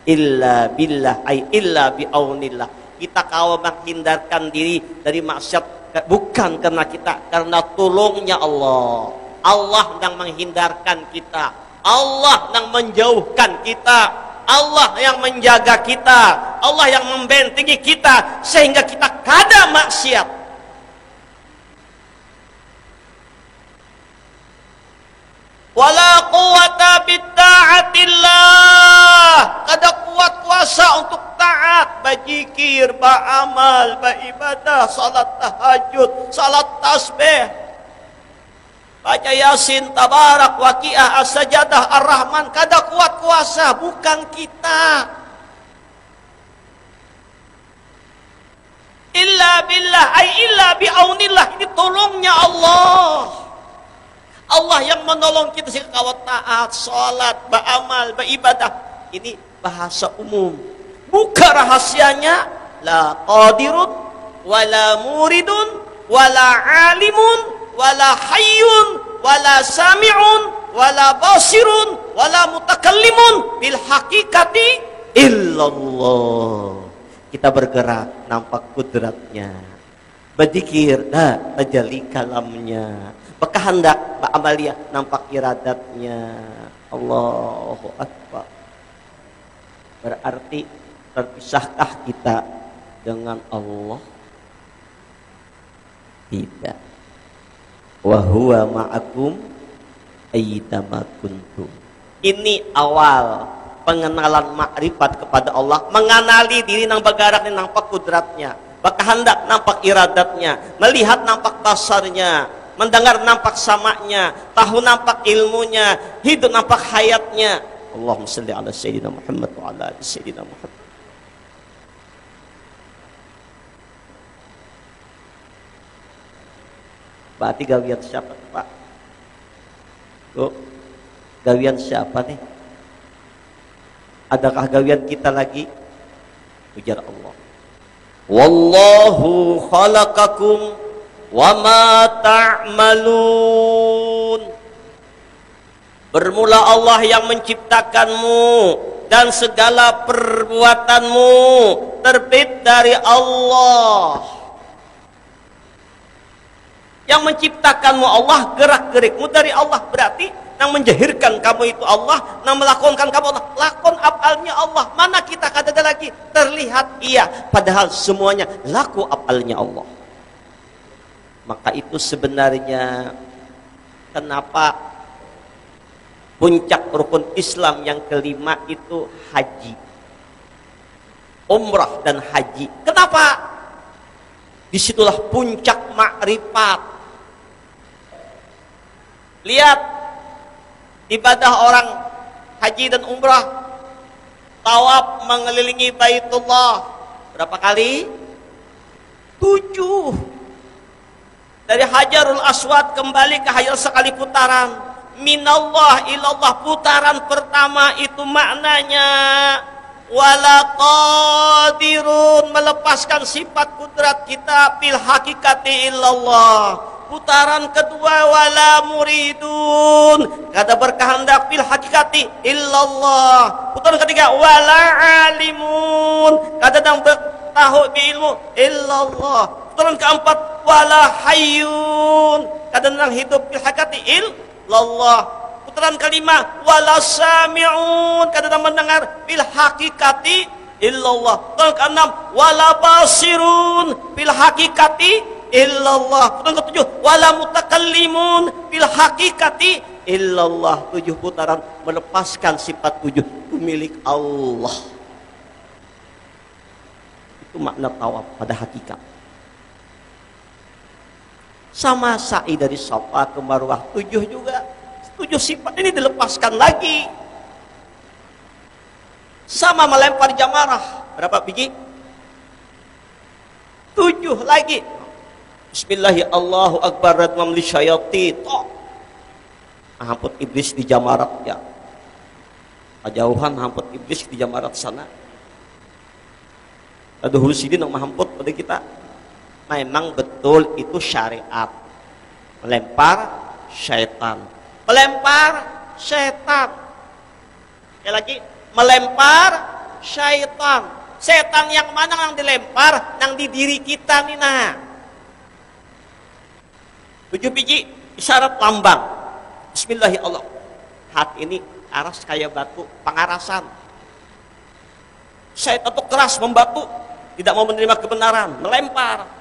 illa billah, ay illa biaunillah. Kita kawa menghindarkan diri dari maksiat bukan karena kita, karena tolongnya Allah. Allah yang menghindarkan kita, Allah yang menjauhkan kita, Allah yang menjaga kita, Allah yang membentengi kita sehingga kita kada maksiat. Wala quwata bitta'atillah, kada kuat kuasa untuk taat, bajikir, ba'amal, ba'ibadah, salat tahajud, salat tasbih, baca Yasin, Tabarak, Waqiah, As-Sajadah, Ar-Rahman, kada kuat kuasa, bukan kita. Illa billah, ay illa bi'aunillah, ini tolongnya Allah. Allah yang menolong kita sehingga kawat taat, salat, ba'amal, baibadah. Ini bahasa umum. Buka rahasianya, la qadirun, wala muridun, wala alimun, wala hayyun, wala sami'un, wala basirun, wala mutakallimun bil haqiqati illallah. Kita bergerak, nampak kudratnya. Berzikir, terjali kalamnya. Berkehendak, ba'amaliyah, nampak iradatnya. Allahu Akbar. Berarti terpisahkah kita dengan Allah? Tidak. Wa huwa ma'akum ayyama kuntum. Ini awal pengenalan makrifat kepada Allah, mengenali diri nang bagarak nampak kudratnya, berkehendak nampak iradatnya, melihat nampak basarnya, mendengar nampak samanya, tahu nampak ilmunya, hidup nampak hayatnya. Allahumma salli ala sayyidina Muhammad wa ala ali sayyidina Muhammad. Berarti gawian siapa Pak? Gawian siapa nih? Adakah gawian kita lagi? Ujar Allah, wallahu khalaqakum wa ma ta'malun. Bermula Allah yang menciptakanmu dan segala perbuatanmu terbit dari Allah. Yang menciptakanmu Allah, gerak-gerikmu dari Allah, berarti yang menjahirkan kamu itu Allah, yang melakonkan kamu Allah, lakon apalnya Allah. Mana kita kada ada lagi terlihat, iya, padahal semuanya laku apalnya Allah. Maka itu sebenarnya kenapa Puncak rukun Islam yang kelima itu haji. Umrah dan haji. Kenapa? Disitulah puncak makrifat. Lihat ibadah orang haji dan umrah. Tawaf mengelilingi Baitullah. Berapa kali? 7. Dari Hajarul Aswad kembali ke Hajar sekali putaran. Minallah ilallah, putaran pertama itu maknanya wala qadirun, melepaskan sifat kudrat kita fil hakikati illallah. Putaran kedua wala muridun, kata berkehendak fil hakikati illallah. Putaran ketiga wala alimun, kata yang bertahu di ilmu illallah. Putaran keempat wala hayyun, kata yang hidup fil hakikati illallah. Putaran kelima wala sami'un, kata yang mendengar bil hakikati illallah. Putaran keenam wala basirun bil hakikati illallah. Putaran ketujuh wala mutakallimun bil hakikati illallah. 7 putaran melepaskan sifat 7 itu milik Allah. Itu makna tawaf pada hakikat. Sama sa'i dari Safa ke Marwah 7 juga. 7 sifat ini dilepaskan lagi. Sama melempar jamarah. Berapa biji? 7 lagi. Bismillahirrahmanirrahim. Allahu Akbar radmam li syayatin. Hamput iblis di jamarat ya. Kejauhan hamput iblis di jamarat sana. Ada husidin yang mahamput pada kita. Memang betul itu syariat. Melempar syaitan. Melempar syaitan. Sekali lagi, melempar syaitan. Setan yang mana yang dilempar? Yang di diri kita nih nah. 7 biji isyarat lambang. Bismillahirrahmanirrahim. Hati ini aras kayak batu, pengarasan. Syaitan itu keras membatu, tidak mau menerima kebenaran, melempar.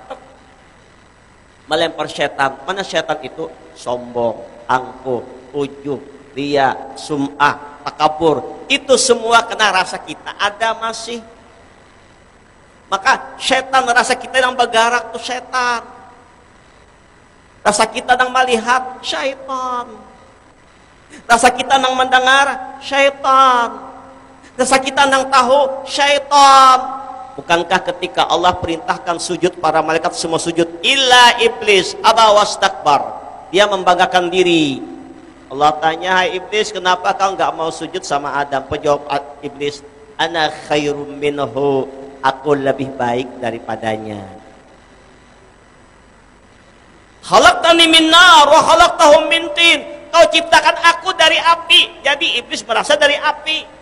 Melempar syaitan. Mana syaitan itu? Sombong, angkuh, ujub, riya, sum'ah, takabur. Itu semua kena rasa kita. Ada masih. Maka syaitan rasa kita yang bergerak itu syaitan. Rasa kita yang melihat syaitan. Rasa kita yang mendengar syaitan. Rasa kita yang tahu syaitan. Bukankah ketika Allah perintahkan sujud, para malaikat semua sujud, illa iblis aba wastakbar, dia membanggakan diri. Allah tanya, hai iblis, kenapa kau enggak mau sujud sama Adam? Penjawab iblis, ana khairum minhu, aku lebih baik daripadanya. Khalaqtani min nar wa khalaqtahu min tin, kau ciptakan aku dari api. Jadi iblis berasal dari api.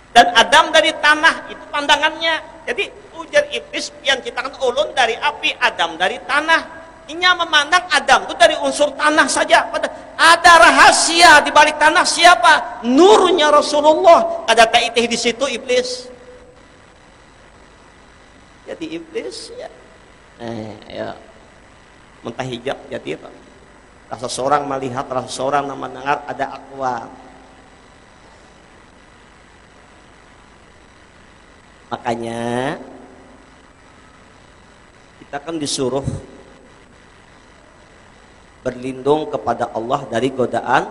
Dan Adam dari tanah, itu pandangannya. Jadi ujar iblis yang ciptakan ulun dari api, Adam dari tanah. Inya memandang Adam itu dari unsur tanah saja. Ada rahasia di balik tanah, siapa? Nurnya Rasulullah. Ada taitih di situ iblis. Jadi iblis ya. Ya. Mentah hijab jadi apa? Rasa seorang melihat, rasa seorang mendengar, ada akwal. Makanya kita kan disuruh berlindung kepada Allah dari godaan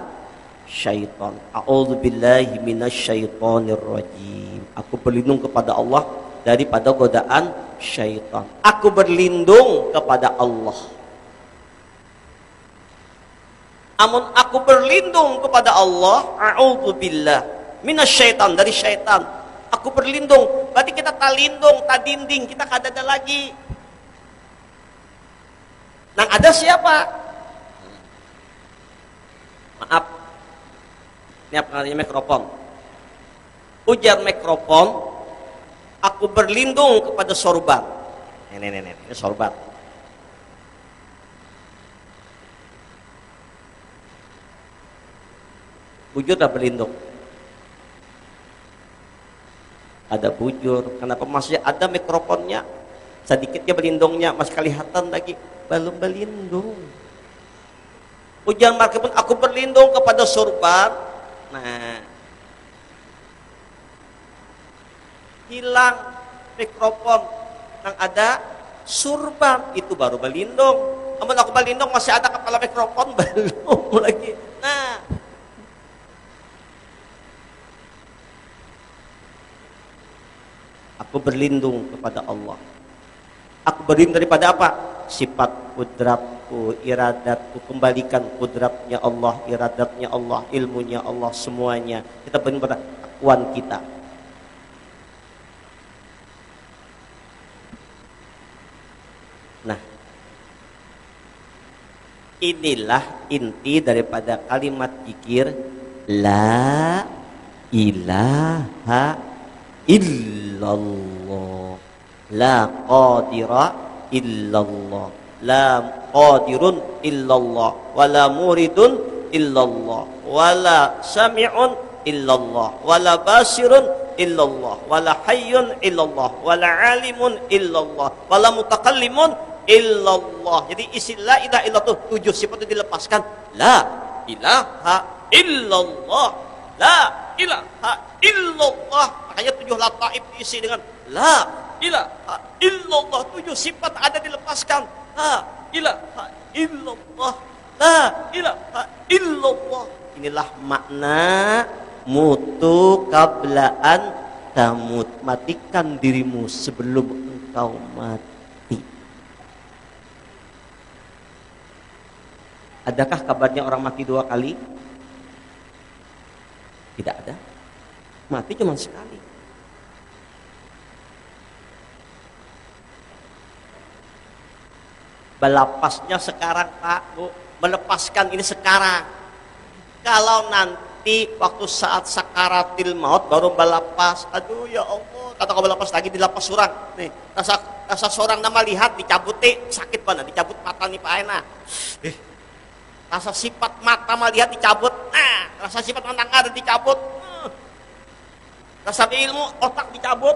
syaitan. A'udzubillahi minasyaitonirrajim. Aku berlindung kepada Allah daripada godaan syaitan. Aku berlindung kepada Allah. Amun aku berlindung kepada Allah, a'udzubillah minasyaitan, dari syaitan. Aku berlindung, berarti kita tak lindung, tak dinding, kita kada ada lagi. Nang ada siapa? Maaf, ini apa namanya mikrofon? Ujar mikrofon, aku berlindung kepada sorban. Ini sorban. Bujur tak berlindung. Ada bujur, kenapa masih ada mikrofonnya? Sedikitnya berlindungnya, masih kelihatan lagi belum berlindung. Ujian market pun aku berlindung kepada surban. Nah, hilang mikrofon yang ada surban itu baru berlindung. Namun aku berlindung masih ada kepala mikrofon belum lagi. Nah, aku berlindung kepada Allah. Aku berlindung daripada apa? Sifat kudratku, iradatku, kembalikan kudratnya Allah, iradatnya Allah, ilmunya Allah, semuanya. Kita berlindung pada kekuatan kita. Nah, inilah inti daripada kalimat zikir la ilaha illallah, la qadira illallah, la qadirun illallah, wala muridun illallah, wala sami'un illallah, wala basirun illallah, wala hayyun illallah, wala alimun illallah, wala mutakallimun illallah. Jadi isi la ilaha illallah itu 7 sifat itu dilepaskan. La ilaha illallah, la ilaha illallah. Makanya 7 lataif diisi dengan la ilaha illallah. 7 sifat ada dilepaskan. La ilaha illallah, la ilaha illallah. Inilah makna mutu qablaan tamut. Matikan dirimu sebelum engkau mati. Adakah kabarnya orang mati 2 kali? Tidak ada. Mati cuma sekali. Melepasnya sekarang, Pak, Bu. Melepaskan ini sekarang. Kalau nanti waktu saat sakaratil maut baru melepas, aduh ya Allah, kata kau melepas lagi dilepas surang. Nih, rasa seorang nama lihat dicabut sakit mana? Dicabut mata nih Pak Ena. Rasa sifat mata melihat dicabut. Nah, rasa sifat mendengar dicabut. Rasa ilmu otak dicabut.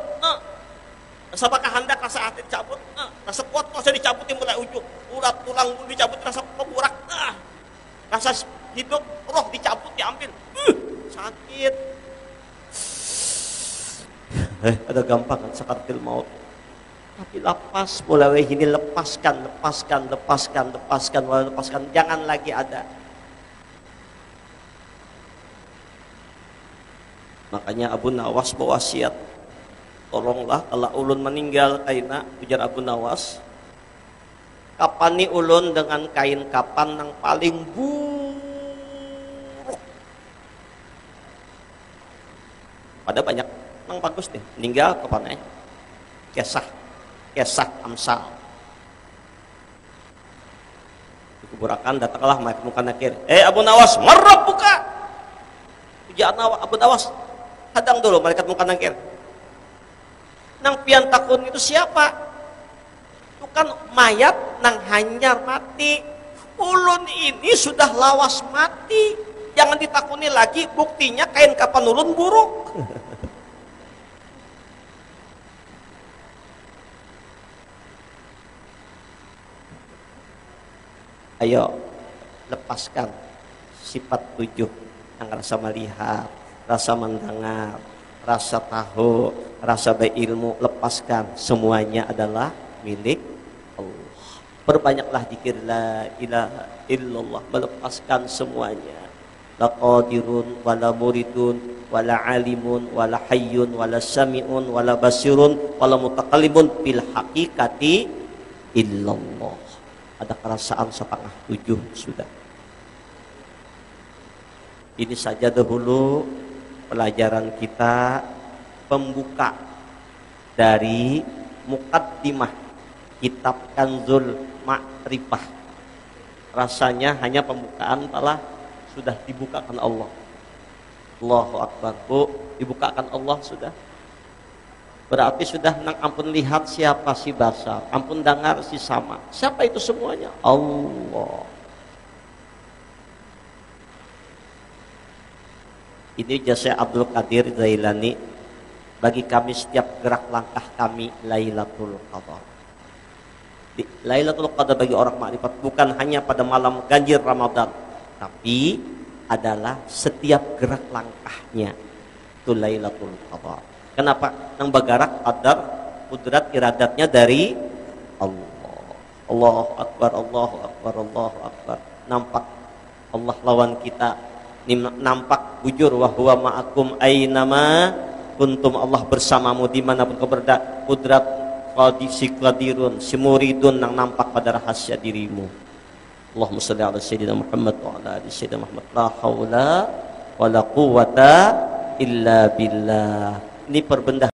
Rasa kehendak, rasa hati dicabut. Rasa kuat rasa dicabut mulai ujung. Urat tulang dicabut, rasa pemburak. Rasa hidup roh dicabut diambil. Sakit. Ada gampang kan sakaratil maut. Tapi lepas, mulai ini lepaskan. Jangan lagi ada. Makanya Abu Nawas berwasiat, tolonglah kalau ulun meninggal kaina, ujar Abu Nawas, kapani ulun dengan kain kapan yang paling buruk. Pada banyak yang bagus deh, meninggal kapan Kesah Amsal. Dikuburakan, datanglah malaikat munkar nakir. Abu Nawas, marab buka. Ujar Abu Nawas, hadang dulu malaikat munkar nakir. Nang pian takun itu siapa? Itu kan mayat nang hanyar mati. Ulun ini sudah lawas mati. Jangan ditakuni lagi, buktinya kain kapan ulun buruk. Ayo lepaskan sifat 7 yang rasa melihat, rasa mendengar, rasa tahu, rasa berilmu. Lepaskan, semuanya adalah milik Allah. Perbanyaklah zikir la ilaha illallah, melepaskan semuanya. La qadirun wala muridun wala alimun wala hayyun wala sami'un wala basirun wala mutakallimun bil haqiqati illallah. Ada perasaan 6:30 sudah. Ini saja dahulu pelajaran kita, pembuka dari muqaddimah kitab Kanzul Ma'rifah. Rasanya hanya pembukaan telah sudah dibukakan Allah. Allahu Akbar, Bu, dibukakan Allah sudah. Berarti sudah nang ampun lihat siapa si basar, ampun dengar si sama. Siapa itu semuanya? Allah. Ini jasa Abdul Qadir Jailani. Bagi kami setiap gerak langkah kami Lailatul Qadar. Lailatul Qadar bagi orang makrifat bukan hanya pada malam ganjil Ramadan, tapi adalah setiap gerak langkahnya itu Lailatul Qadar. Kenapa? Nang bagarak qadar kudrat iradatnya dari Allah. Allahu Akbar, Allahu Akbar, Allahu Akbar. Nampak Allah lawan kita, nampak bujur wa huwa ma'akum ainama kuntum, Allah bersamamu dimanapun kau berada. Kudrat qadisi qadirun simuridun nang nampak pada rahasia dirimu. Allahumma shalli ala sayyidina Muhammad wa ala ali sayyidina Muhammad. La haula wala quwata illa billah. Ini perbendaharaan